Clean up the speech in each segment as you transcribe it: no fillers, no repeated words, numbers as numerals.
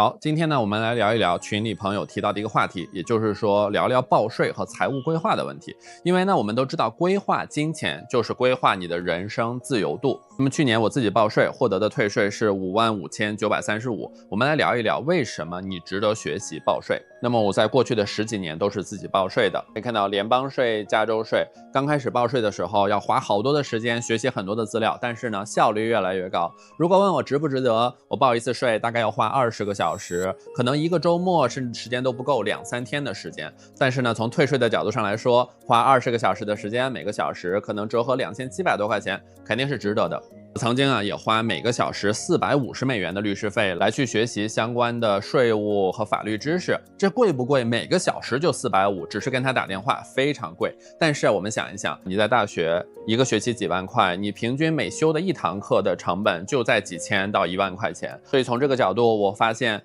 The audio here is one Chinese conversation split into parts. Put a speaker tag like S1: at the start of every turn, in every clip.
S1: 好，今天呢，我们来聊一聊群里朋友提到的一个话题，也就是说聊聊报税和财务规划的问题。因为呢，我们都知道规划金钱就是规划你的人生自由度。那么去年我自己报税获得的退税是55935，我们来聊一聊为什么你值得学习报税。那么我在过去的10几年都是自己报税的，可以看到联邦税、加州税，刚开始报税的时候要花好多的时间学习很多的资料，但是呢效率越来越高。如果问我值不值得，我报一次税大概要花20个小时，可能一个周末甚至时间都不够2、3天的时间。但是呢从退税的角度上来说，花20个小时的时间，每个小时可能折合2700多块钱，肯定是值得的。曾经也花每个小时450美元的律师费来去学习相关的税务和法律知识，这贵不贵？每个小时就450，只是跟他打电话非常贵。但是我们想一想，你在大学一个学期几万块，你平均每修的1堂课的成本就在几千到1万块钱。所以从这个角度我发现，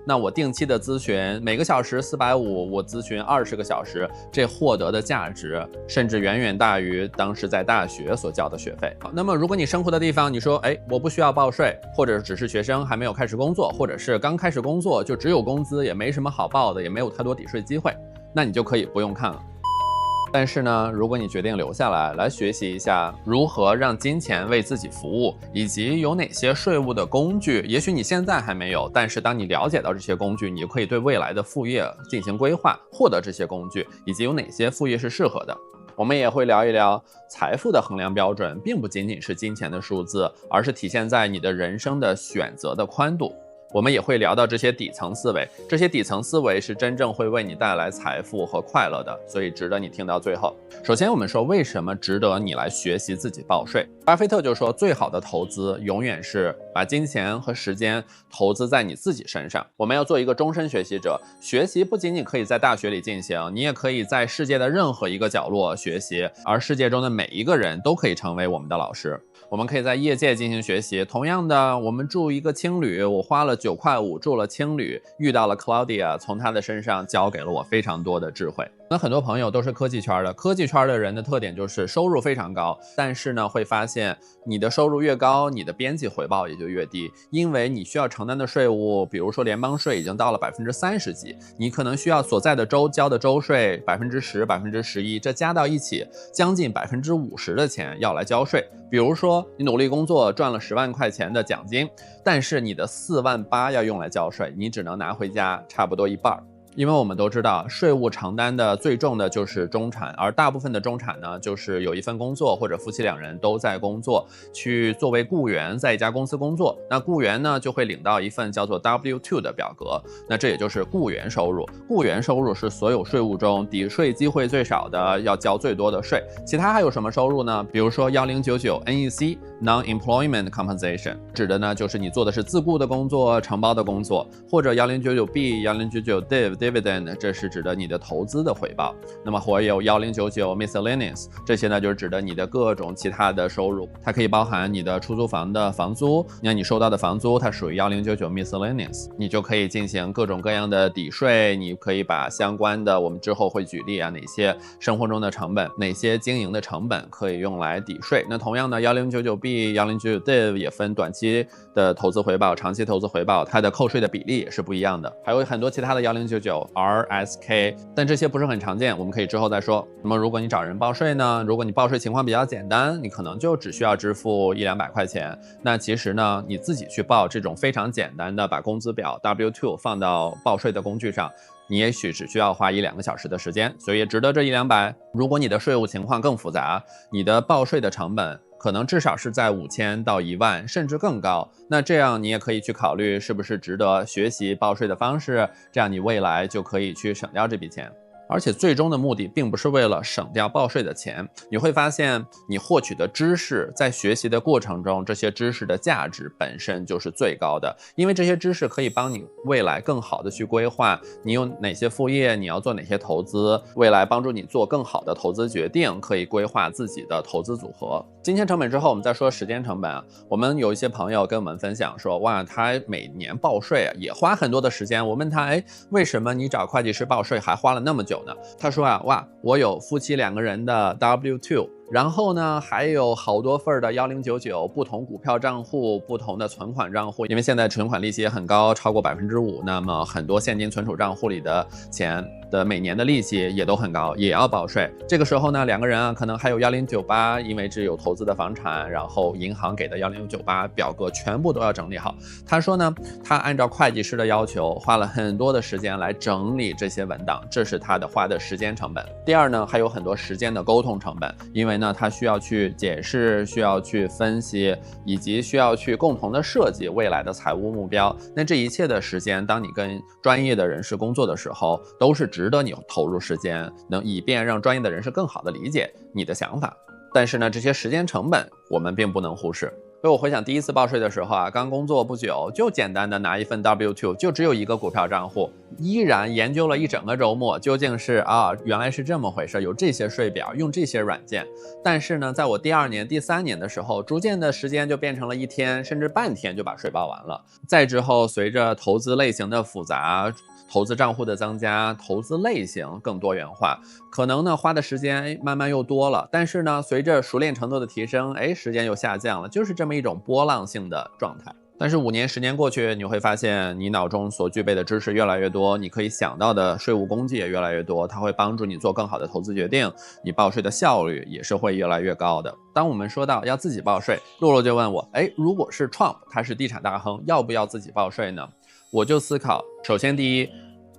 S1: 那我定期的咨询每个小时450，我咨询20个小时，这获得的价值甚至远远大于当时在大学所交的学费。那么如果你生活的地方你说我不需要报税，或者只是学生还没有开始工作，或者是刚开始工作就只有工资，也没什么好报的，也没有太多抵税机会，那你就可以不用看了。但是呢，如果你决定留下来学习一下如何让金钱为自己服务，以及有哪些税务的工具，也许你现在还没有，但是当你了解到这些工具，你就可以对未来的副业进行规划，获得这些工具，以及有哪些副业是适合的。我们也会聊一聊财富的衡量标准并不仅仅是金钱的数字，而是体现在你的人生的选择的宽度。我们也会聊到这些底层思维，这些底层思维是真正会为你带来财富和快乐的，所以值得你听到最后。首先我们说为什么值得你来学习自己报税。巴菲特就说，最好的投资永远是把金钱和时间投资在你自己身上。我们要做一个终身学习者，学习不仅仅可以在大学里进行，你也可以在世界的任何一个角落学习，而世界中的每一个人都可以成为我们的老师。我们可以在业界进行学习，同样的，我们住一个青旅，我花了9.5块住了青旅，遇到了 Claudia， 从她的身上教给了我非常多的智慧。那很多朋友都是科技圈的，科技圈的人的特点就是收入非常高，但是呢会发现你的收入越高，你的边际回报也就越低，因为你需要承担的税务，比如说联邦税已经到了30%几，你可能需要所在的州交的州税10%、11%，这加到一起将近50%的钱要来交税。比如说你努力工作赚了10万块钱的奖金，但是你的4.8万要用来交税，你只能拿回家差不多一半。因为我们都知道税务承担的最重的就是中产，而大部分的中产呢，就是有一份工作或者夫妻2人都在工作，去作为雇员在一家公司工作。那雇员呢就会领到一份叫做 W2 的表格，那这也就是雇员收入。雇员收入是所有税务中抵税机会最少的，要交最多的税。其他还有什么收入呢？比如说1099 NEC Non-Employment Compensation， 指的呢就是你做的是自雇的工作、承包的工作，或者1099B、1099 Dividend， 这是指的你的投资的回报。那么还有1099 Miscellaneous， 这些呢就是指的你的各种其他的收入，它可以包含你的出租房的房租，那你收到的房租它属于1099 Miscellaneous， 你就可以进行各种各样的抵税，你可以把相关的，我们之后会举例哪些生活中的成本，哪些经营的成本可以用来抵税。那同样的 1099B、1099 Div 也分短期的投资回报、长期投资回报，它的扣税的比例也是不一样的。还有很多其他的1099RSK， 但这些不是很常见，我们可以之后再说。那么如果你找人报税呢，如果你报税情况比较简单，你可能就只需要支付100-200块钱。那其实呢你自己去报这种非常简单的把工资表 W2 放到报税的工具上，你也许只需要花1-2个小时的时间，所以也值得这100-200。如果你的税务情况更复杂，你的报税的成本可能至少是在5000到1万甚至更高，那这样你也可以去考虑是不是值得学习报税的方式，这样你未来就可以去省掉这笔钱。而且最终的目的并不是为了省掉报税的钱，你会发现你获取的知识在学习的过程中，这些知识的价值本身就是最高的，因为这些知识可以帮你未来更好的去规划你有哪些副业，你要做哪些投资，未来帮助你做更好的投资决定，可以规划自己的投资组合。金钱成本之后我们再说时间成本。我们有一些朋友跟我们分享说，哇，他每年报税也花很多的时间。我问他，为什么你找会计师报税还花了那么久呢？他说哇，我有夫妻2个人的 W2，然后呢，还有好多份的1099，不同股票账户、不同的存款账户，因为现在存款利息也很高，超过5%，那么很多现金存储账户里的钱的每年的利息也都很高，也要报税。这个时候呢，两个人啊，可能还有1098，因为只有投资的房产，然后银行给的1098表格全部都要整理好。他说呢，他按照会计师的要求，花了很多的时间来整理这些文档，这是他的花的时间成本。第二呢，还有很多时间的沟通成本，因为呢，他需要去解释，需要去分析，以及需要去共同的设计未来的财务目标。那这一切的时间，当你跟专业的人士工作的时候，都是值得你投入时间，能以便让专业的人士更好的理解你的想法。但是呢，这些时间成本我们并不能忽视。所以我回想第一次报税的时候啊，刚工作不久，就简单的拿一份 W2， 就只有一个股票账户，依然研究了一整个周末，究竟是原来是这么回事，有这些税表，用这些软件。但是呢，在我第2年、第3年的时候，逐渐的时间就变成了1天甚至半天就把税报完了。再之后，随着投资类型的复杂，投资账户的增加，投资类型更多元化，可能呢花的时间慢慢又多了，但是呢随着熟练程度的提升，时间又下降了，就是这么一种波浪性的状态。但是5年10年过去，你会发现你脑中所具备的知识越来越多，你可以想到的税务工具也越来越多，它会帮助你做更好的投资决定，你报税的效率也是会越来越高的。当我们说到要自己报税，洛洛就问我，如果是 Trump 他是地产大亨，要不要自己报税呢？我就思考，首先第一，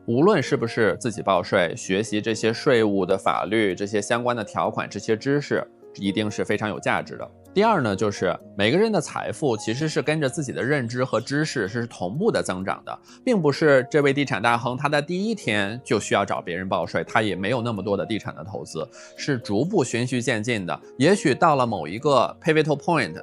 S1: 无论是不是自己报税，学习这些税务的法律，这些相关的条款，这些知识一定是非常有价值的。第二呢，就是每个人的财富其实是跟着自己的认知和知识是同步的增长的，并不是这位地产大亨他在第1天就需要找别人报税，他也没有那么多的地产的投资，是逐步循序渐进的。也许到了某一个 pivotal point，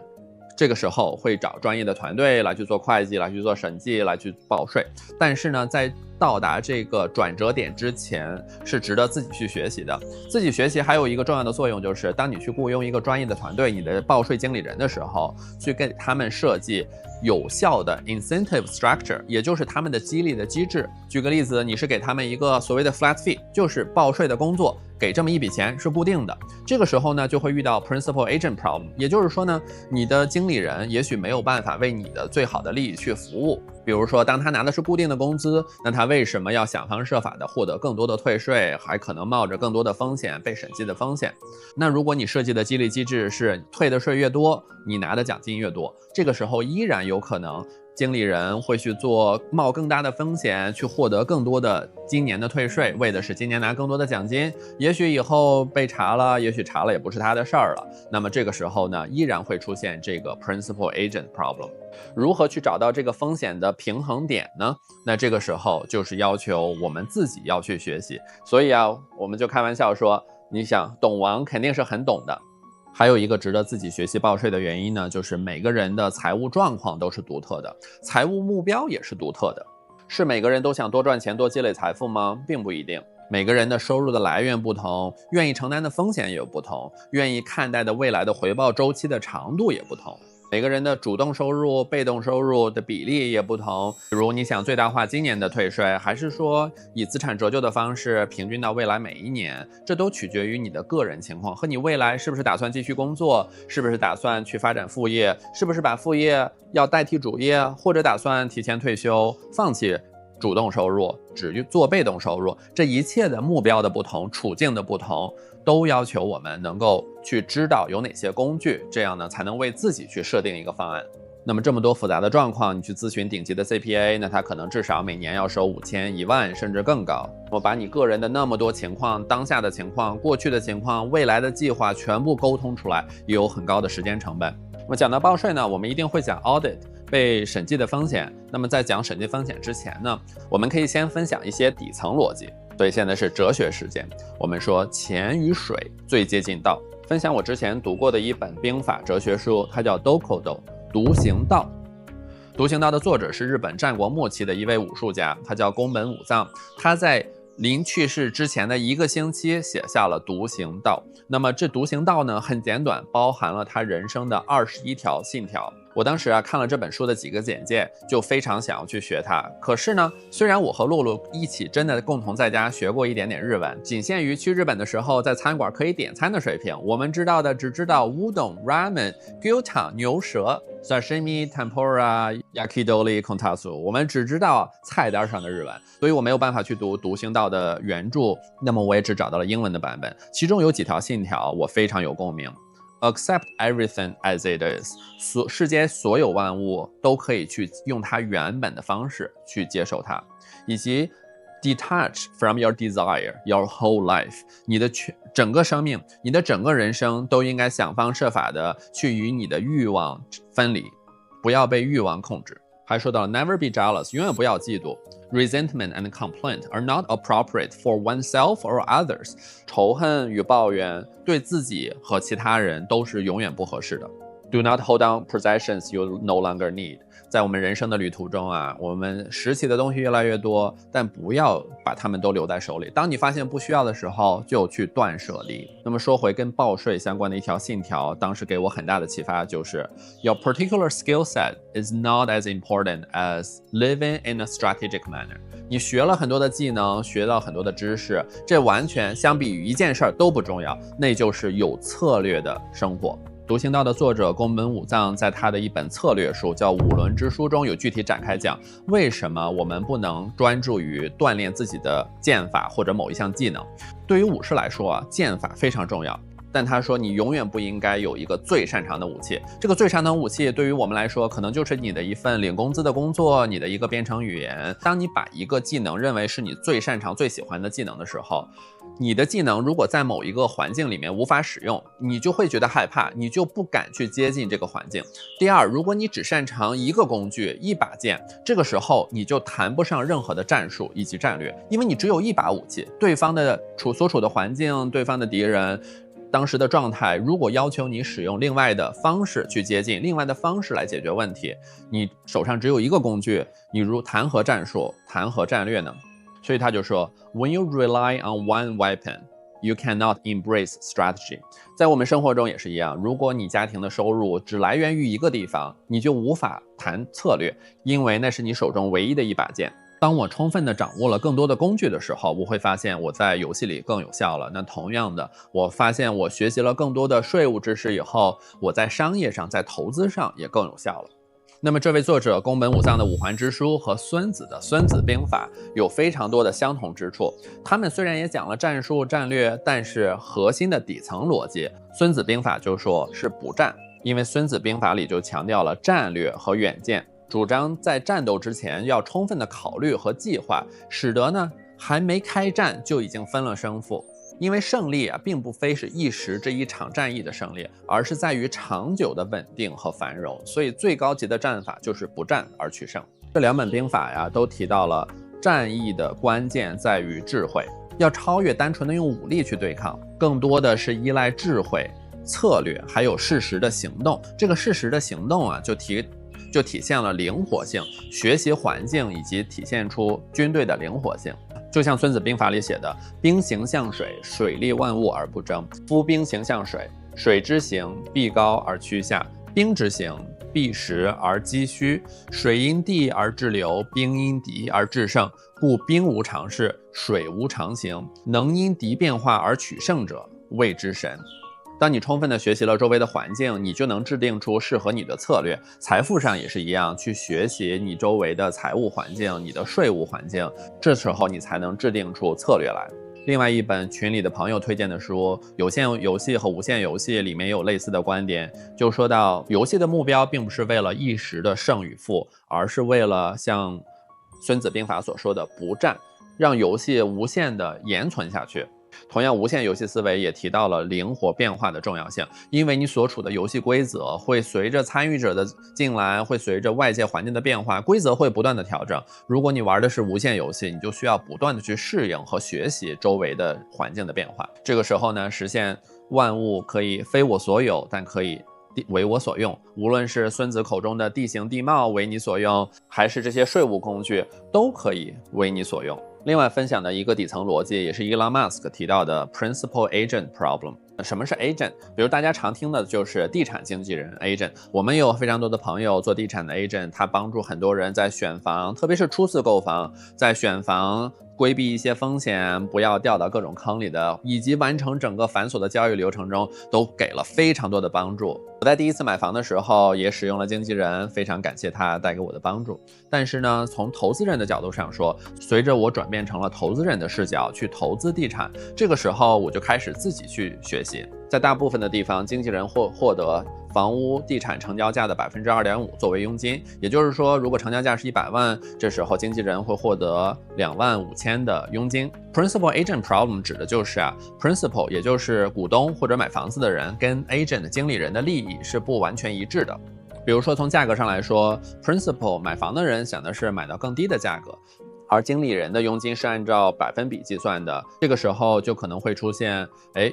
S1: 这个时候会找专业的团队来去做会计，来去做审计，来去报税。但是呢，在到达这个转折点之前，是值得自己去学习的。自己学习还有一个重要的作用，就是当你去雇佣一个专业的团队，你的报税经理人的时候，去给他们设计有效的 incentive structure， 也就是他们的激励的机制。举个例子，你是给他们一个所谓的 flat fee， 就是报税的工作给这么一笔钱是固定的。这个时候呢，就会遇到 principal agent problem， 也就是说呢，你的经理人也许没有办法为你的最好的利益去服务。比如说，当他拿的是固定的工资，那他为什么要想方设法的获得更多的退税，还可能冒着更多的风险，被审计的风险？那如果你设计的激励机制是退的税越多，你拿的奖金越多，这个时候依然有可能经理人会去冒更大的风险，去获得更多的今年的退税，为的是今年拿更多的奖金。也许以后被查了，也许查了也不是他的事儿了。那么这个时候呢，依然会出现这个 principal agent problem。如何去找到这个风险的平衡点呢？那这个时候就是要求我们自己要去学习。所以啊，我们就开玩笑说，你想懂王肯定是很懂的。还有一个值得自己学习报税的原因呢，就是每个人的财务状况都是独特的，财务目标也是独特的。是每个人都想多赚钱、多积累财富吗？并不一定。每个人的收入的来源不同，愿意承担的风险也有不同，愿意看待的未来的回报周期的长度也不同。每个人的主动收入、被动收入的比例也不同，比如你想最大化今年的退税，还是说以资产折旧的方式平均到未来每一年，这都取决于你的个人情况和你未来是不是打算继续工作，是不是打算去发展副业，是不是把副业要代替主业，或者打算提前退休，放弃主动收入，只做被动收入。这一切的目标的不同，处境的不同，都要求我们能够去知道有哪些工具，这样呢才能为自己去设定一个方案。那么这么多复杂的状况，你去咨询顶级的 CPA， 那他可能至少每年要收5000、1万甚至更高。我把你个人的那么多情况，当下的情况、过去的情况、未来的计划全部沟通出来，也有很高的时间成本。那么讲到报税呢，我们一定会讲 audit 被审计的风险。那么在讲审计风险之前呢，我们可以先分享一些底层逻辑。所以现在是哲学时间，我们说钱与水最接近道。分享我之前读过的一本兵法哲学书，它叫 Dokudo 独行道。独行道的作者是日本战国末期的一位武术家，他叫宫本武藏。他在临去世之前的1个星期写下了独行道。那么这独行道呢很简短，包含了他人生的21条信条。我当时啊看了这本书的几个简介，就非常想要去学它。可是呢，虽然我和露露一起真的共同在家学过一点点日文，仅限于去日本的时候在餐馆可以点餐的水平，我们知道的只知道乌冬、ramen、gyutan 牛舌、sashimi、tempura、yakitori、kontatsu，我们只知道菜单上的日文，所以我没有办法去读独行道的原著。那么我也只找到了英文的版本，其中有几条信条我非常有共鸣。Accept everything as it is， 世间所有万物都可以去用它原本的方式去接受它，以及 detach from your desire your whole life， 你的整个生命，你的整个人生都应该想方设法的去与你的欲望分离，不要被欲望控制。还说到 never be jealous， 永远不要嫉妒。Resentment and complaint are not appropriate for oneself or others。 仇恨与抱怨对自己和其他人都是永远不合适的。Do not hold on possessions you no longer need。 在我们人生的旅途中啊，我们拾起的东西越来越多，但不要把它们都留在手里。当你发现不需要的时候，就去断舍离。那么说回跟报税相关的一条信条，当时给我很大的启发就是 Your particular skill set is not as important as living in a strategic manner。 你学了很多的技能，学到很多的知识，这完全相比于一件事都不重要，那就是有策略的生活。独行道的作者宫本武藏在他的一本策略书叫《五伦之书》中有具体展开讲，为什么我们不能专注于锻炼自己的剑法或者某一项技能。对于武士来说啊，剑法非常重要，但他说你永远不应该有一个最擅长的武器。这个最擅长的武器对于我们来说，可能就是你的一份领工资的工作，你的一个编程语言。当你把一个技能认为是你最擅长最喜欢的技能的时候，你的技能如果在某一个环境里面无法使用，你就会觉得害怕，你就不敢去接近这个环境。第二，如果你只擅长一个工具一把剑，这个时候你就谈不上任何的战术以及战略，因为你只有一把武器，对方的所处的环境，对方的敌人当时的状态，如果要求你使用另外的方式去接近，另外的方式来解决问题，你手上只有一个工具，你如谈何战术，谈何战略呢？所以他就说 When you rely on one weapon, you cannot embrace strategy。 在我们生活中也是一样，如果你家庭的收入只来源于一个地方，你就无法谈策略，因为那是你手中唯一的一把剑。当我充分地掌握了更多的工具的时候，我会发现我在游戏里更有效了。那同样的，我发现我学习了更多的税务知识以后，我在商业上，在投资上也更有效了。那么这位作者宫本武藏的五环之书和孙子的孙子兵法有非常多的相同之处，他们虽然也讲了战术战略，但是核心的底层逻辑，孙子兵法就说是不战，因为孙子兵法里就强调了战略和远见，主张在战斗之前要充分的考虑和计划，使得呢还没开战就已经分了胜负。因为胜利啊，并不非是一时这一场战役的胜利，而是在于长久的稳定和繁荣。所以最高级的战法就是不战而取胜。这两本兵法呀，都提到了战役的关键在于智慧，要超越单纯的用武力去对抗，更多的是依赖智慧、策略，还有适时的行动。这个适时的行动啊，就体现了灵活性、学习环境以及体现出军队的灵活性。就像孙子兵法里写的，兵行象水，水利万物而不争。夫兵行象水，水之行必高而趋下，兵之行必实而击虚。水因地而制流，兵因敌而制胜。故兵无常势，水无常形，能因敌变化而取胜者，谓之神。当你充分地学习了周围的环境，你就能制定出适合你的策略。财富上也是一样，去学习你周围的财务环境、你的税务环境，这时候你才能制定出策略来。另外一本群里的朋友推荐的书《有限游戏和无限游戏》里面有类似的观点，就说到游戏的目标并不是为了一时的胜与负，而是为了像孙子兵法所说的不战，让游戏无限的延存下去。同样，无限游戏思维也提到了灵活变化的重要性，因为你所处的游戏规则会随着参与者的进来，会随着外界环境的变化，规则会不断的调整。如果你玩的是无限游戏，你就需要不断的去适应和学习周围的环境的变化。这个时候呢，实现万物可以非我所有，但可以为我所用。无论是孙子口中的地形地貌为你所用，还是这些税务工具，都可以为你所用。另外分享的一个底层逻辑，也是 Elon Musk 提到的 Principal Agent Problem。什么是 agent？ 比如大家常听的就是地产经纪人 agent。我们有非常多的朋友做地产的 agent， 他帮助很多人在选房，特别是初次购房，在选房规避一些风险，不要掉到各种坑里的，以及完成整个繁琐的交易流程中，都给了非常多的帮助。我在第一次买房的时候也使用了经纪人，非常感谢他带给我的帮助。但是呢，从投资人的角度上说，随着我转变成了投资人的视角去投资地产，这个时候我就开始自己去学习。在大部分的地方，经纪人会获得房屋地产成交价的 2.5% 作为佣金，也就是说，如果成交价是100万，这时候经纪人会获得25000的佣金。Principal Agent Problem 指的就是Principal 也就是股东或者买房子的人跟 Agent 经理人的利益是不完全一致的。比如说从价格上来说 ，Principal 买房的人想的是买到更低的价格，而经理人的佣金是按照百分比计算的，这个时候就可能会出现，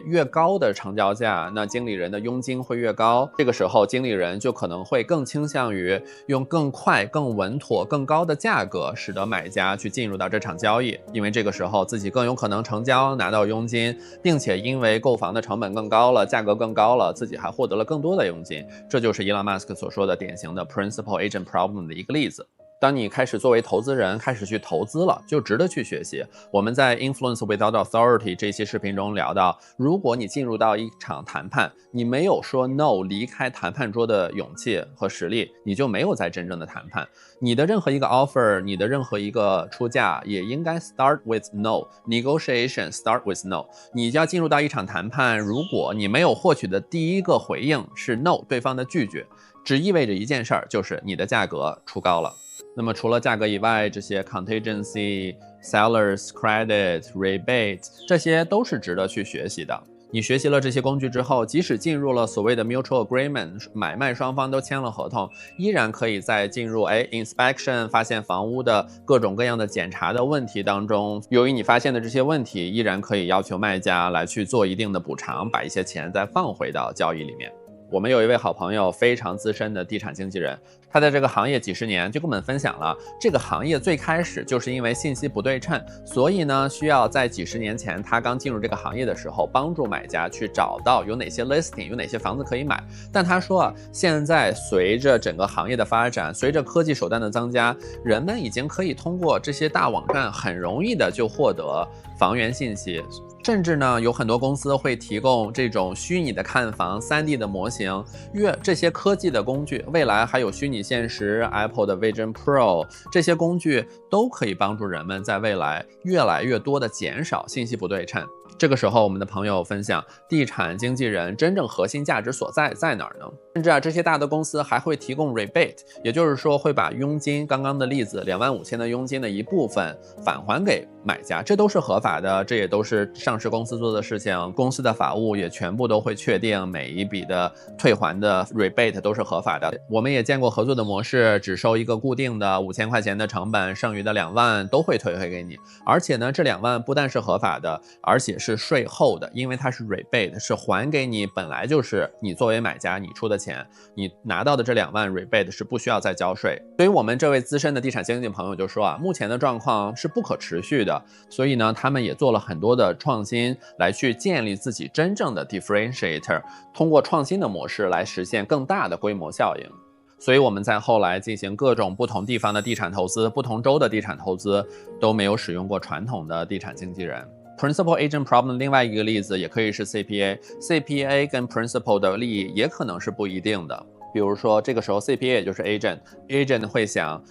S1: 越高的成交价，那经理人的佣金会越高。这个时候，经理人就可能会更倾向于用更快、更稳妥、更高的价格，使得买家去进入到这场交易，因为这个时候自己更有可能成交拿到佣金，并且因为购房的成本更高了，价格更高了，自己还获得了更多的佣金。这就是伊朗马斯克所说的典型的 Principal Agent Problem 的一个例子。当你开始作为投资人开始去投资了，就值得去学习。我们在 Influence Without Authority 这期视频中聊到，如果你进入到一场谈判，你没有说 no 离开谈判桌的勇气和实力，你就没有在真正的谈判。你的任何一个 offer， 你的任何一个出价也应该 start with no， negotiation start with no。 你要进入到一场谈判，如果你没有获取的第一个回应是 no， 对方的拒绝，只意味着一件事儿，就是你的价格出高了。那么除了价格以外，这些 contingency、sellers credit、rebate 这些都是值得去学习的。你学习了这些工具之后，即使进入了所谓的 mutual agreement， 买卖双方都签了合同，依然可以在进入inspection 发现房屋的各种各样的检查的问题当中，由于你发现的这些问题，依然可以要求卖家来去做一定的补偿，把一些钱再放回到交易里面。我们有一位好朋友，非常资深的地产经纪人，他在这个行业几十年，就跟我们分享了这个行业最开始就是因为信息不对称，所以呢需要在几十年前他刚进入这个行业的时候，帮助买家去找到有哪些 listing， 有哪些房子可以买。但他说现在随着整个行业的发展，随着科技手段的增加，人们已经可以通过这些大网站很容易的就获得房源信息。甚至呢，有很多公司会提供这种虚拟的看房、3D 的模型，这些科技的工具，未来还有虚拟现实、Apple 的 Vision Pro 这些工具都可以帮助人们在未来越来越多的减少信息不对称。这个时候，我们的朋友分享，地产经纪人真正核心价值所在哪儿呢？甚至这些大的公司还会提供 rebate， 也就是说会把佣金，刚刚的例子25000的佣金的一部分返还给买家，这都是合法的，这也都是上市公司做的事情，公司的法务也全部都会确定每一笔的退还的 rebate 都是合法的。我们也见过合作的模式，只收一个固定的5000块钱的成本，剩余的2万都会退回给你。而且呢，这2万不但是合法的，而且是税后的，因为它是 rebate， 是还给你本来就是你作为买家你出的钱，你拿到的这2万 rebate 是不需要再交税。所以我们这位资深的地产经纪朋友就说目前的状况是不可持续的，所以呢，他们也做了很多的创新来去建立自己真正的 differentiator， 通过创新的模式来实现更大的规模效应。所以我们在后来进行各种不同地方的地产投资，不同州的地产投资都没有使用过传统的地产经纪人。Principal Agent Problem 另外一个例子也可以是 CPA 跟 Principal 的利益也可能是不一定的。比如说这个时候 CPA 也就是 Agent 会想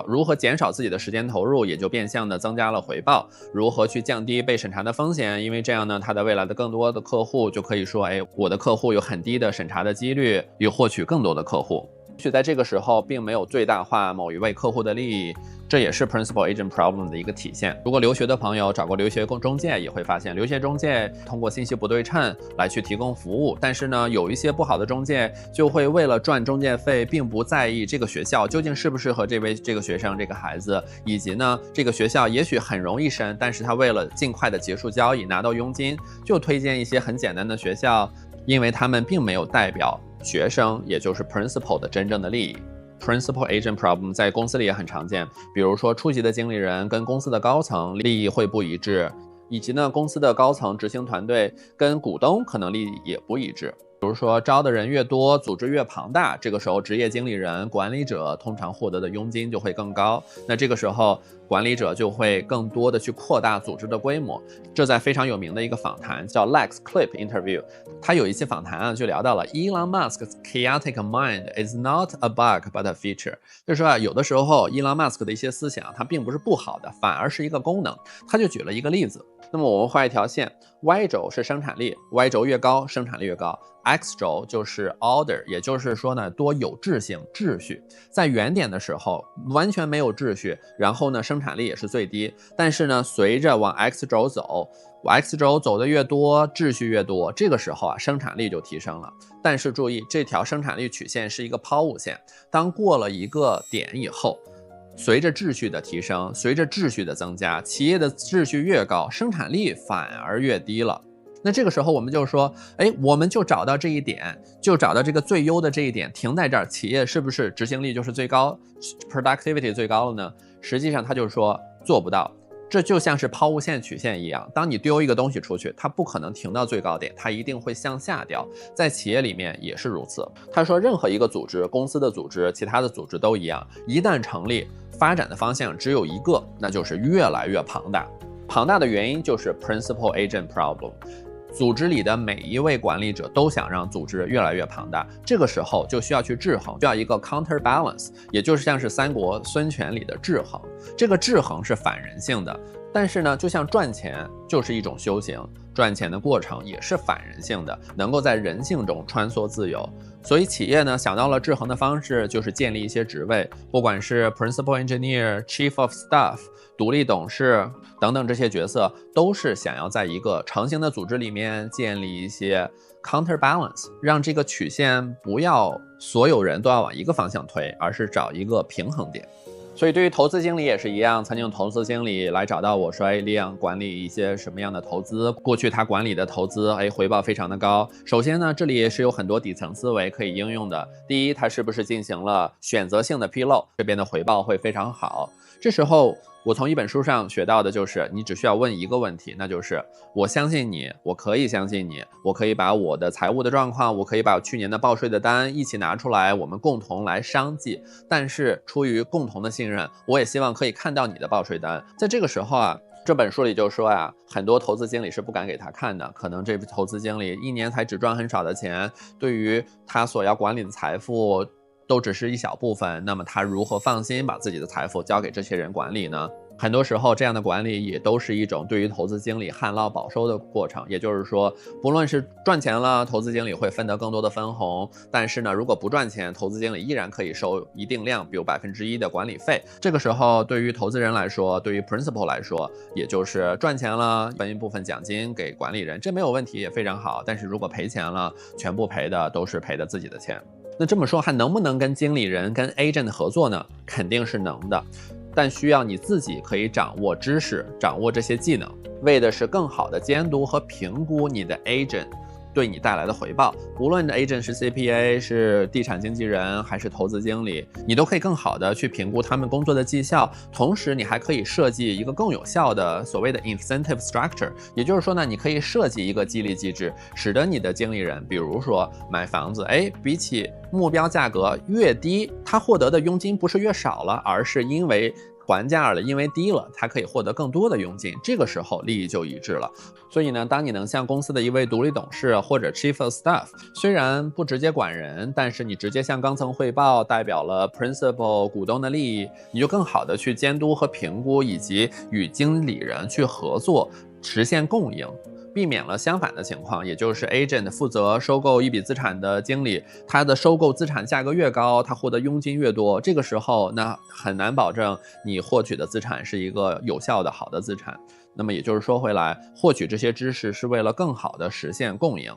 S1: 如何减少自己的时间投入，也就变相的增加了回报，如何去降低被审查的风险，因为这样呢，他的未来的更多的客户就可以说我的客户有很低的审查的几率，以获取更多的客户。也许在这个时候并没有最大化某一位客户的利益，这也是 Principal Agent Problem 的一个体现。如果留学的朋友找过留学中介，也会发现留学中介通过信息不对称来去提供服务，但是呢，有一些不好的中介就会为了赚中介费，并不在意这个学校究竟适不适合这个学生这个孩子，以及呢，这个学校也许很容易申，但是他为了尽快的结束交易拿到佣金，就推荐一些很简单的学校，因为他们并没有代表学生，也就是 principal 的真正的利益。Principal Agent Problem 在公司里也很常见，比如说初级的经理人跟公司的高层利益会不一致，以及呢公司的高层执行团队跟股东可能利益也不一致。比如说招的人越多，组织越庞大，这个时候职业经理人、管理者通常获得的佣金就会更高。那这个时候管理者就会更多的去扩大组织的规模。这在非常有名的一个访谈叫 Lex Clip Interview， 他有一期访谈啊，就聊到了 Elon Musk's chaotic mind is not a bug but a feature， 就是说啊，有的时候 Elon Musk 的一些思想它并不是不好的，反而是一个功能。他就举了一个例子，那么我们画一条线 ，Y 轴是生产力 ，Y 轴越高，生产力越高。X 轴就是 order， 也就是说呢，多有秩性、秩序。在原点的时候完全没有秩序，然后呢，生产力也是最低。但是呢，随着往 X 轴走，X 轴走的越多，秩序越多，这个时候啊，生产力就提升了。但是注意，这条生产力曲线是一个抛物线，当过了一个点以后，随着秩序的提升，随着秩序的增加，企业的秩序越高，生产力反而越低了。那这个时候我们就说，我们就找到这一点，就找到这个最优的这一点，停在这儿，企业是不是执行力就是最高 ，productivity 最高了呢？实际上他就是说做不到。这就像是抛物线曲线一样，当你丢一个东西出去，它不可能停到最高点，它一定会向下掉。在企业里面也是如此。他说，任何一个组织，公司的组织，其他的组织都一样，一旦成立，发展的方向只有一个，那就是越来越庞大。庞大的原因就是 Principal Agent Problem。组织里的每一位管理者都想让组织越来越庞大，这个时候就需要去制衡，需要一个 counterbalance， 也就是像是三国孙权里的制衡。这个制衡是反人性的，但是呢，就像赚钱就是一种修行，赚钱的过程也是反人性的，能够在人性中穿梭自由。所以企业呢想到了制衡的方式，就是建立一些职位，不管是 Principal Engineer、Chief of Staff、独立董事等等这些角色，都是想要在一个成型的组织里面建立一些 counterbalance， 让这个曲线不要所有人都要往一个方向推，而是找一个平衡点。所以对于投资经理也是一样，曾经有投资经理来找到我说，李阳管理一些什么样的投资，过去他管理的投资回报非常的高。首先呢，这里是有很多底层思维可以应用的。第一，他是不是进行了选择性的披露，这边的回报会非常好。这时候我从一本书上学到的就是，你只需要问一个问题，那就是我相信你，我可以相信你，我可以把我的财务的状况，我可以把去年的报税的单一起拿出来，我们共同来商计。但是出于共同的信任，我也希望可以看到你的报税单。在这个时候啊，这本书里就说呀，很多投资经理是不敢给他看的，可能这投资经理一年才只赚很少的钱，对于他所要管理的财富都只是一小部分，那么他如何放心把自己的财富交给这些人管理呢？很多时候这样的管理也都是一种对于投资经理旱涝保收的过程，也就是说，不论是赚钱了，投资经理会分得更多的分红，但是呢，如果不赚钱，投资经理依然可以收一定量，比如1%的管理费。这个时候对于投资人来说，对于 principal 来说，也就是赚钱了，分一部分奖金给管理人，这没有问题，也非常好。但是如果赔钱了，全部赔的都是赔的自己的钱。那这么说还能不能跟经理人跟 agent 合作呢？肯定是能的，但需要你自己可以掌握知识，掌握这些技能，为的是更好的监督和评估你的 agent 对你带来的回报。无论你的 agent 是 CPA 是地产经纪人还是投资经理，你都可以更好的去评估他们工作的绩效，同时你还可以设计一个更有效的所谓的 incentive structure， 也就是说呢，你可以设计一个激励机制，使得你的经理人比如说买房子，比起目标价格越低，他获得的佣金不是越少了，而是因为还价了，因为低了，他可以获得更多的佣金，这个时候利益就一致了。所以呢，当你能像公司的一位独立董事或者 Chief of Staff， 虽然不直接管人，但是你直接向高层汇报，代表了 Principal 股东的利益，你就更好的去监督和评估，以及与经理人去合作，实现共赢。避免了相反的情况，也就是 agent 负责收购一笔资产的经理，他的收购资产价格越高，他获得佣金越多，这个时候那很难保证你获取的资产是一个有效的好的资产。那么也就是说回来，获取这些知识是为了更好的实现共赢。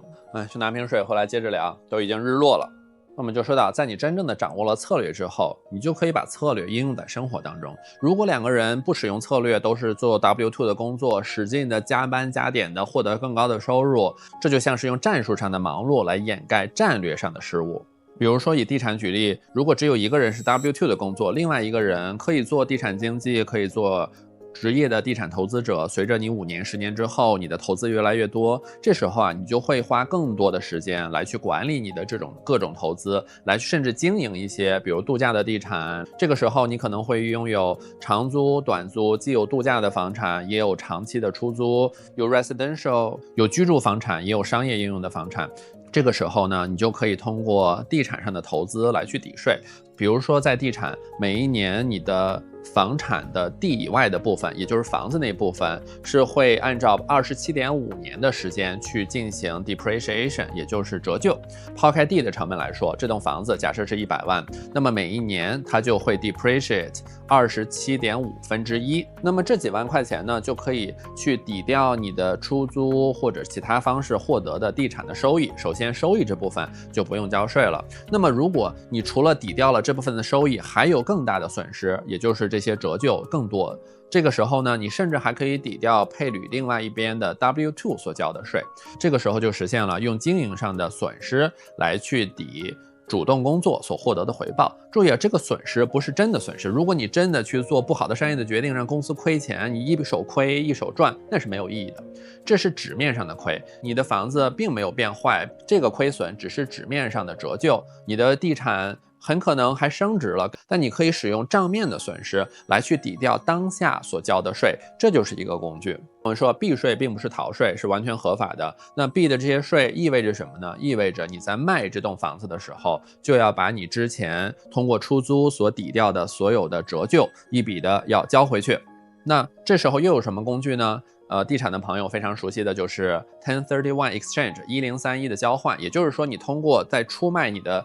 S1: 去拿瓶水回来接着聊，都已经日落了。那么就说到，在你真正的掌握了策略之后，你就可以把策略应用在生活当中。如果两个人不使用策略，都是做 W2 的工作，使劲的加班加点的获得更高的收入，这就像是用战术上的忙碌来掩盖战略上的失误。比如说以地产举例，如果只有一个人是 W2 的工作，另外一个人可以做地产经纪，可以做职业的地产投资者，随着你5年、10年之后，你的投资越来越多，这时候啊，你就会花更多的时间来去管理你的这种各种投资，来甚至经营一些比如度假的地产。这个时候你可能会拥有长租、短租，既有度假的房产，也有长期的出租，有 residential， 有居住房产，也有商业应用的房产。这个时候呢，你就可以通过地产上的投资来去抵税。比如说在地产，每一年你的房产的地以外的部分，也就是房子那部分，是会按照27.5年的时间去进行 depreciation， 也就是折旧。抛开地的成本来说，这栋房子假设是100万，那么每一年它就会 depreciate 27.5%。那么这几万块钱呢，就可以去抵掉你的出租或者其他方式获得的地产的收益。首先收益这部分就不用交税了。那么如果你除了抵掉了这部分的收益，还有更大的损失，也就是这些折旧更多，这个时候呢，你甚至还可以抵掉配旅另外一边的 W2 所交的税。这个时候就实现了用经营上的损失来去抵主动工作所获得的回报。注意啊，这个损失不是真的损失。如果你真的去做不好的商业的决定，让公司亏钱，你一手亏一手赚，那是没有意义的。这是纸面上的亏，你的房子并没有变坏，这个亏损只是纸面上的折旧，你的地产很可能还升值了，但你可以使用账面的损失来去抵掉当下所交的税，这就是一个工具。我们说避税并不是逃税，是完全合法的。那避的这些税意味着什么呢？意味着你在卖这栋房子的时候，就要把你之前通过出租所抵掉的所有的折旧一笔的要交回去。那这时候又有什么工具呢？地产的朋友非常熟悉的就是1031 exchange 1031的交换，也就是说你通过在出卖你的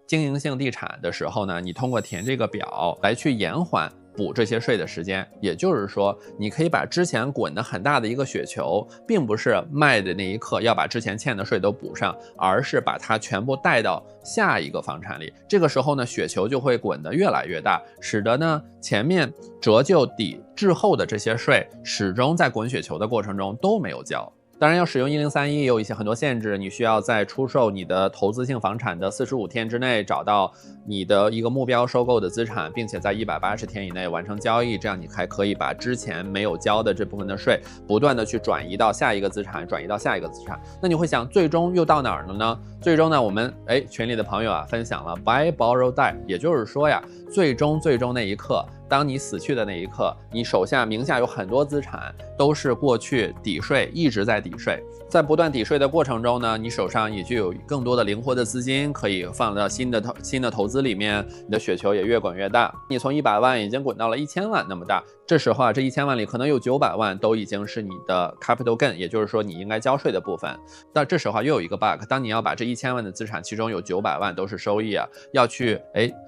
S1: 经营性地产的时候呢，你通过填这个表来去延缓补这些税的时间。也就是说，你可以把之前滚得很大的一个雪球，并不是卖的那一刻要把之前欠的税都补上，而是把它全部带到下一个房产里。这个时候呢，雪球就会滚得越来越大，使得呢前面折旧抵滞后的这些税始终在滚雪球的过程中都没有交。当然要使用1031也有很多限制，你需要在出售你的投资性房产的45天之内找到你的一个目标收购的资产，并且在180天以内完成交易，这样你还可以把之前没有交的这部分的税不断的去转移到下一个资产，转移到下一个资产。那你会想，最终又到哪儿了呢？最终呢，我们群里的朋友啊分享了 buy borrow die， 也就是说呀，最终那一刻，当你死去的那一刻，你名下有很多资产都是过去抵税，一直在抵税。在不断抵税的过程中呢，你手上也就有更多的灵活的资金可以放到新的投资里面，你的雪球也越滚越大。你从100万已经滚到了1000万那么大，这时候啊，这1000万里可能有900万都已经是你的 capital gain， 也就是说你应该交税的部分。但这时候又有一个 bug， 当你要把这1000万的资产，其中有900万都是收益啊，要去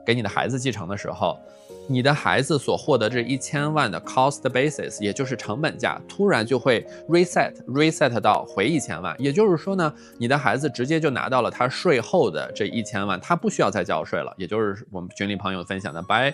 S1: 给你的孩子继承的时候，你的孩子所获得这1000万的 cost basis， 也就是成本价，突然就会 reset 到回1000万。也就是说呢，你的孩子直接就拿到了他税后的这1000万，他不需要再交税了。也就是我们群里朋友分享的 buy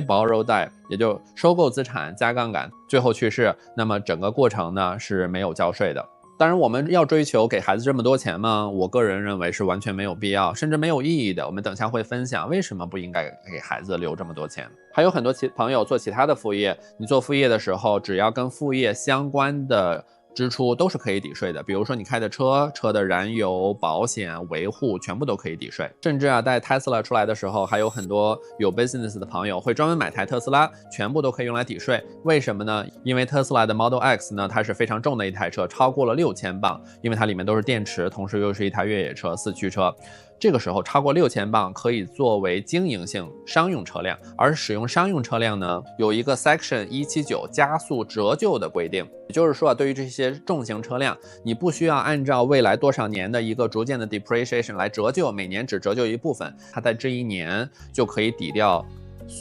S1: borrow die， 也就收购资产加杠杆，最后去世。那么整个过程呢是没有交税的。当然我们要追求给孩子这么多钱吗？我个人认为是完全没有必要，甚至没有意义的。我们等下会分享为什么不应该给孩子留这么多钱。还有很多朋友做其他的副业，你做副业的时候，只要跟副业相关的支出都是可以抵税的。比如说你开的车的燃油、保险、维护全部都可以抵税。甚至啊，在 Tesla 出来的时候，还有很多有 business 的朋友会专门买台特斯拉，全部都可以用来抵税。为什么呢？因为特斯拉的 Model X 呢，它是非常重的一台车，超过了6000磅，因为它里面都是电池，同时又是一台越野车、4驱车。这个时候超过6000磅可以作为经营性商用车辆，而使用商用车辆呢，有一个 Section 179加速折旧的规定。也就是说，对于这些重型车辆，你不需要按照未来多少年的一个逐渐的 depreciation 来折旧，每年只折旧一部分，它在这一年就可以抵掉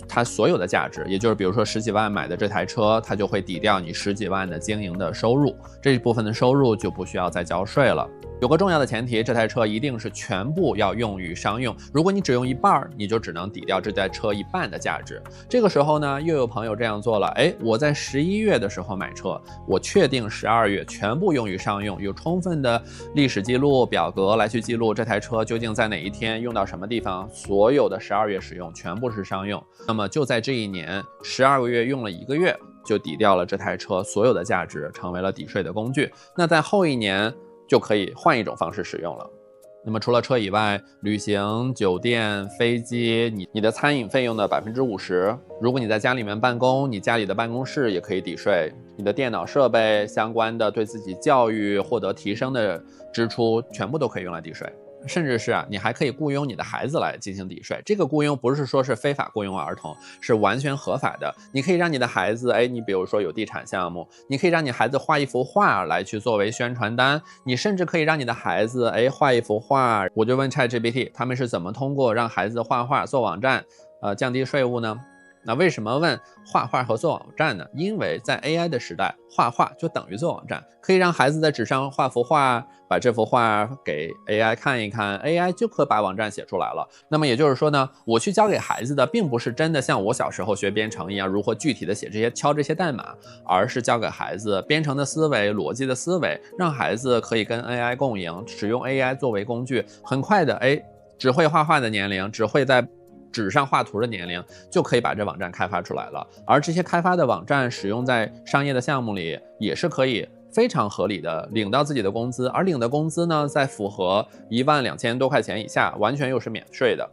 S1: 它所有的价值。也就是比如说10几万买的这台车，它就会抵掉你10几万的经营的收入，这一部分的收入就不需要再交税了。有个重要的前提，这台车一定是全部要用于商用。如果你只用一半，你就只能抵掉这台车一半的价值。这个时候呢，又有朋友这样做了，我在11月的时候买车，我确定12月全部用于商用，有充分的历史记录表格来去记录这台车究竟在哪一天用到什么地方，所有的12月使用全部是商用。那么就在这一年12个月用了1个月，就抵掉了这台车所有的价值，成为了抵税的工具。那在后一年就可以换一种方式使用了。那么除了车以外，旅行、酒店、飞机，你的餐饮费用的50%，如果你在家里面办公，你家里的办公室也可以抵税。你的电脑设备相关的对自己教育获得提升的支出，全部都可以用来抵税。甚至是你还可以雇佣你的孩子来进行抵税。这个雇佣不是说是非法雇佣儿童，是完全合法的。你可以让你的孩子，你比如说有地产项目，你可以让你孩子画一幅画来去作为宣传单。你甚至可以让你的孩子，画一幅画。我就问 ChatGPT， 他们是怎么通过让孩子画画做网站，降低税务呢？那为什么问画画和做网站呢？因为在 AI 的时代，画画就等于做网站，可以让孩子在纸上画幅画，把这幅画给 AI 看一看， AI 就可以把网站写出来了。那么也就是说呢，我去教给孩子的并不是真的像我小时候学编程一样，如何具体的写敲这些代码，而是教给孩子编程的思维、逻辑的思维，让孩子可以跟 AI 共赢，使用 AI 作为工具，很快的，只会画画的年龄，只会在纸上画图的年龄，就可以把这网站开发出来了。而这些开发的网站使用在商业的项目里，也是可以非常合理的领到自己的工资，而领的工资呢，在符合12000多块钱以下，完全又是免税的。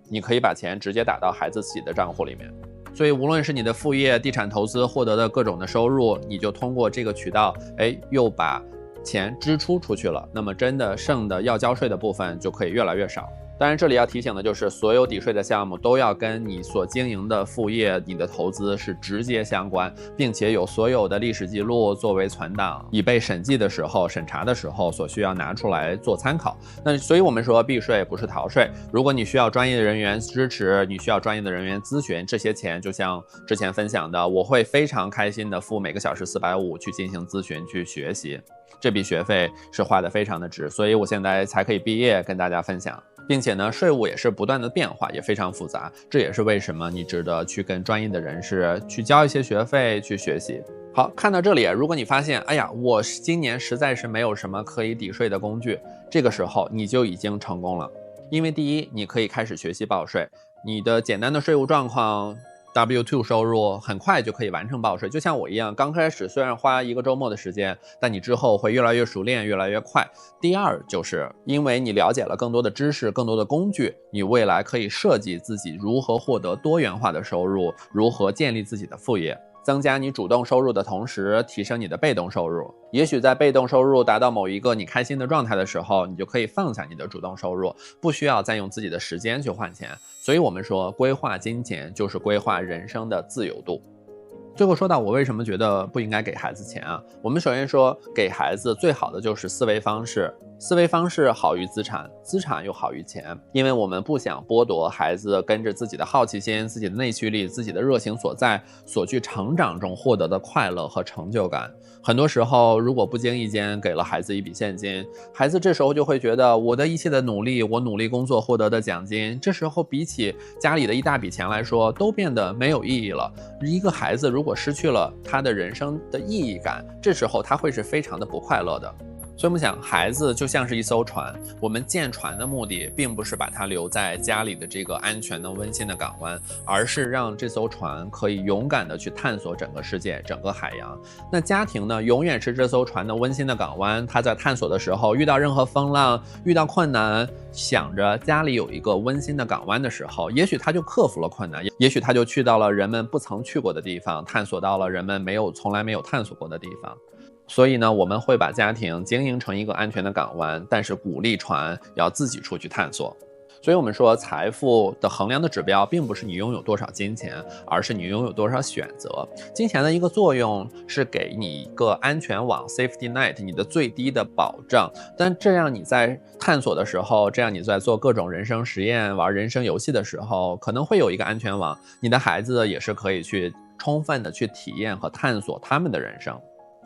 S1: 你可以把钱直接打到孩子自己的账户里面。所以无论是你的副业、地产投资获得的各种的收入，你就通过这个渠道，又把钱支出出去了，那么真的剩的要交税的部分就可以越来越少。当然这里要提醒的就是，所有抵税的项目都要跟你所经营的副业、你的投资是直接相关，并且有所有的历史记录作为存档，以被审计的时候、审查的时候所需要拿出来做参考。那所以我们说避税不是逃税，如果你需要专业的人员支持，你需要专业的人员咨询，这些钱就像之前分享的，我会非常开心的付每个小时450去进行咨询去学习，这笔学费是花得非常的值，所以我现在才可以毕业跟大家分享。并且呢，税务也是不断的变化，也非常复杂，这也是为什么你值得去跟专业的人士去交一些学费去学习。好，看到这里，如果你发现，我今年实在是没有什么可以抵税的工具，这个时候你就已经成功了。因为第一，你可以开始学习报税，你的简单的税务状况W2 收入很快就可以完成报税，就像我一样，刚开始虽然花1个周末的时间，但你之后会越来越熟练，越来越快。第二，就是因为你了解了更多的知识，更多的工具，你未来可以设计自己如何获得多元化的收入，如何建立自己的副业，增加你主动收入的同时，提升你的被动收入。也许在被动收入达到某一个你开心的状态的时候，你就可以放下你的主动收入，不需要再用自己的时间去换钱。所以我们说，规划金钱就是规划人生的自由度。最后说到我为什么觉得不应该给孩子钱啊？我们首先说，给孩子最好的就是思维方式，思维方式好于资产，资产又好于钱，因为我们不想剥夺孩子跟着自己的好奇心、自己的内驱力、自己的热情所在所去成长中获得的快乐和成就感。很多时候，如果不经意间给了孩子一笔现金，孩子这时候就会觉得我的一切的努力，我努力工作获得的奖金，这时候比起家里的一大笔钱来说，都变得没有意义了。一个孩子如果失去了他的人生的意义感，这时候他会是非常的不快乐的。所以我们想，孩子就像是一艘船，我们建船的目的并不是把它留在家里的这个安全的温馨的港湾，而是让这艘船可以勇敢的去探索整个世界、整个海洋。那家庭呢，永远是这艘船的温馨的港湾，他在探索的时候遇到任何风浪、遇到困难，想着家里有一个温馨的港湾的时候，也许他就克服了困难，也许他就去到了人们不曾去过的地方，探索到了人们从来没有探索过的地方。所以呢，我们会把家庭经营成一个安全的港湾，但是鼓励船要自己出去探索。所以我们说，财富的衡量的指标并不是你拥有多少金钱，而是你拥有多少选择。金钱的一个作用是给你一个安全网 safety net， 你的最低的保障。但这样你在探索的时候，这样你在做各种人生实验、玩人生游戏的时候，可能会有一个安全网，你的孩子也是可以去充分的去体验和探索他们的人生。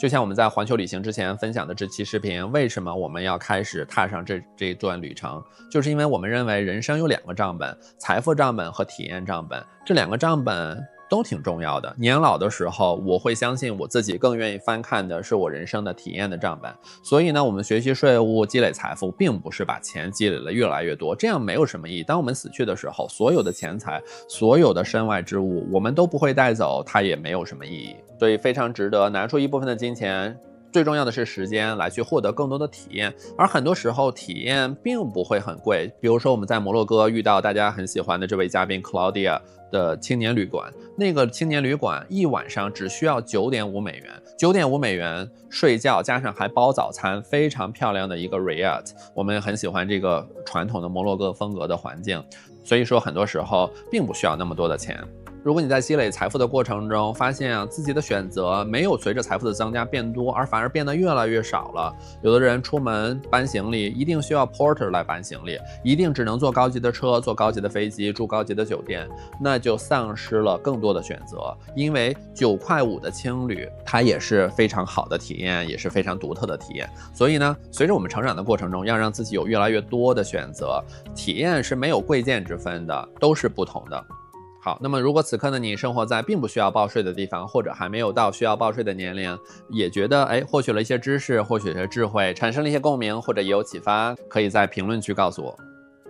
S1: 就像我们在环球旅行之前分享的这期视频，为什么我们要开始踏上这段旅程，就是因为我们认为人生有2个账本，财富账本和体验账本，这2个账本都挺重要的。年老的时候，我会相信我自己更愿意翻看的是我人生的体验的账本。所以呢，我们学习税务、积累财富，并不是把钱积累了越来越多，这样没有什么意义。当我们死去的时候，所有的钱财、所有的身外之物，我们都不会带走，它也没有什么意义。所以非常值得拿出一部分的金钱，最重要的是时间来去获得更多的体验，而很多时候体验并不会很贵。比如说我们在摩洛哥遇到大家很喜欢的这位嘉宾 Claudia 的青年旅馆，那个青年旅馆一晚上只需要9.5美元，9.5美元睡觉加上还包早餐，非常漂亮的一个 Riad。我们很喜欢这个传统的摩洛哥风格的环境，所以说很多时候并不需要那么多的钱。如果你在积累财富的过程中发现自己的选择没有随着财富的增加变多，而反而变得越来越少了，有的人出门搬行李一定需要 porter 来搬行李，一定只能坐高级的车、坐高级的飞机、住高级的酒店，那就丧失了更多的选择。因为9.5块的青旅它也是非常好的体验，也是非常独特的体验。所以呢，随着我们成长的过程中，要让自己有越来越多的选择，体验是没有贵贱之分的，都是不同的。好，那么如果此刻的你生活在并不需要报税的地方，或者还没有到需要报税的年龄，也觉得获取了一些知识，获取了一些智慧，产生了一些共鸣，或者也有启发，可以在评论区告诉我。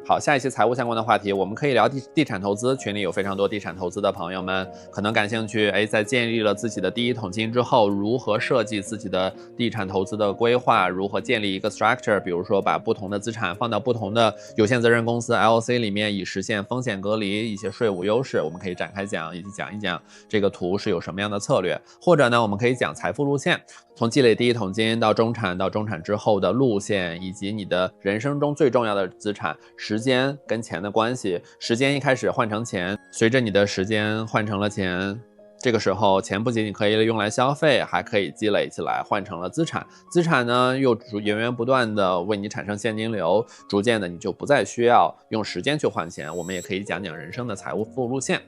S1: 好，下一期财务相关的话题，我们可以聊地产投资。群里有非常多地产投资的朋友们，可能感兴趣。在建立了自己的第一桶金之后，如何设计自己的地产投资的规划？如何建立一个 structure？ 比如说把不同的资产放到不同的有限责任公司 LLC 里面，以实现风险隔离，一些税务优势，我们可以展开讲，以及讲一讲这个图是有什么样的策略。或者呢，我们可以讲财富路线。从积累第一桶金到中产，到中产之后的路线，以及你的人生中最重要的资产，时间跟钱的关系。时间一开始换成钱，随着你的时间换成了钱，这个时候钱不仅仅可以用来消费，还可以积累起来换成了资产。资产呢又源源不断的为你产生现金流，逐渐的你就不再需要用时间去换钱。我们也可以讲讲人生的财务路线。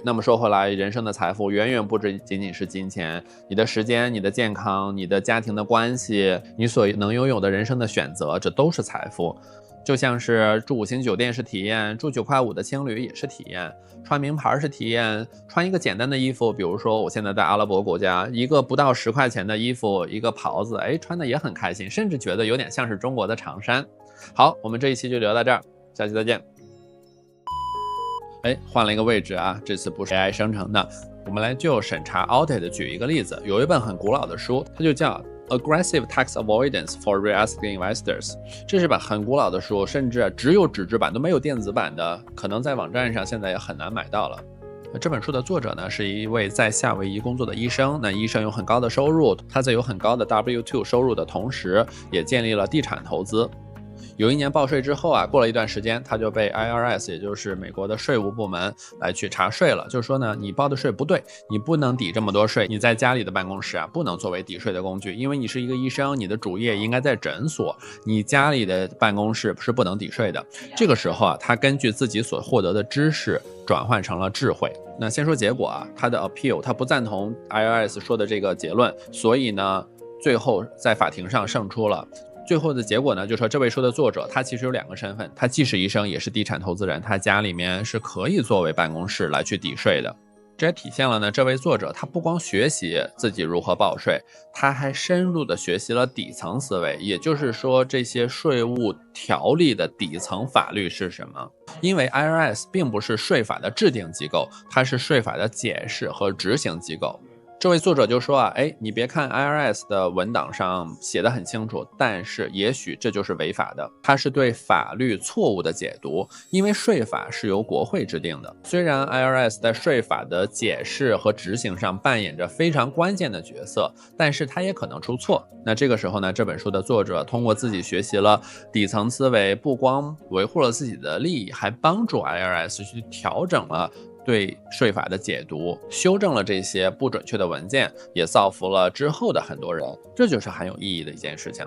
S1: 那么说回来，人生的财富远远不止仅仅是金钱，你的时间、你的健康、你的家庭的关系，你所能拥有的人生的选择，这都是财富。就像是住5星酒店是体验，住9.5块的青旅也是体验，穿名牌是体验，穿一个简单的衣服，比如说我现在在阿拉伯国家，一个不到10块钱的衣服，一个袍子，穿的也很开心，甚至觉得有点像是中国的长衫。好，我们这一期就聊到这儿，下期再见。换了一个位置啊，这次不是 AI 生成的。我们来就审查 audit 举一个例子，有一本很古老的书，它就叫 Aggressive Tax Avoidance for Real Estate Investors。这是本很古老的书，甚至只有纸质版都没有电子版的，可能在网站上现在也很难买到了。这本书的作者呢是一位在夏威夷工作的医生，那医生有很高的收入，他在有很高的 W2 收入的同时，也建立了地产投资。有一年报税之后啊，过了一段时间，他就被 IRS， 也就是美国的税务部门来去查税了。就是说呢，你报的税不对，你不能抵这么多税。你在家里的办公室啊，不能作为抵税的工具，因为你是一个医生，你的主业应该在诊所，你家里的办公室是不能抵税的。这个时候啊，他根据自己所获得的知识转换成了智慧。那先说结果啊，他的 appeal， 他不赞同 IRS 说的这个结论，所以呢，最后在法庭上胜出了。最后的结果呢，就说这位书的作者他其实有2个身份，他既是医生也是地产投资人，他家里面是可以作为办公室来去抵税的。这也体现了呢，这位作者他不光学习自己如何报税，他还深入的学习了底层思维，也就是说这些税务条例的底层法律是什么。因为 IRS 并不是税法的制定机构，它是税法的解释和执行机构。这位作者就说啊，你别看 IRS 的文档上写得很清楚，但是也许这就是违法的，它是对法律错误的解读，因为税法是由国会制定的。虽然 IRS 在税法的解释和执行上扮演着非常关键的角色，但是它也可能出错。那这个时候呢，这本书的作者通过自己学习了底层思维，不光维护了自己的利益，还帮助 IRS 去调整了对税法的解读，修正了这些不准确的文件，也造福了之后的很多人，这就是很有意义的一件事情。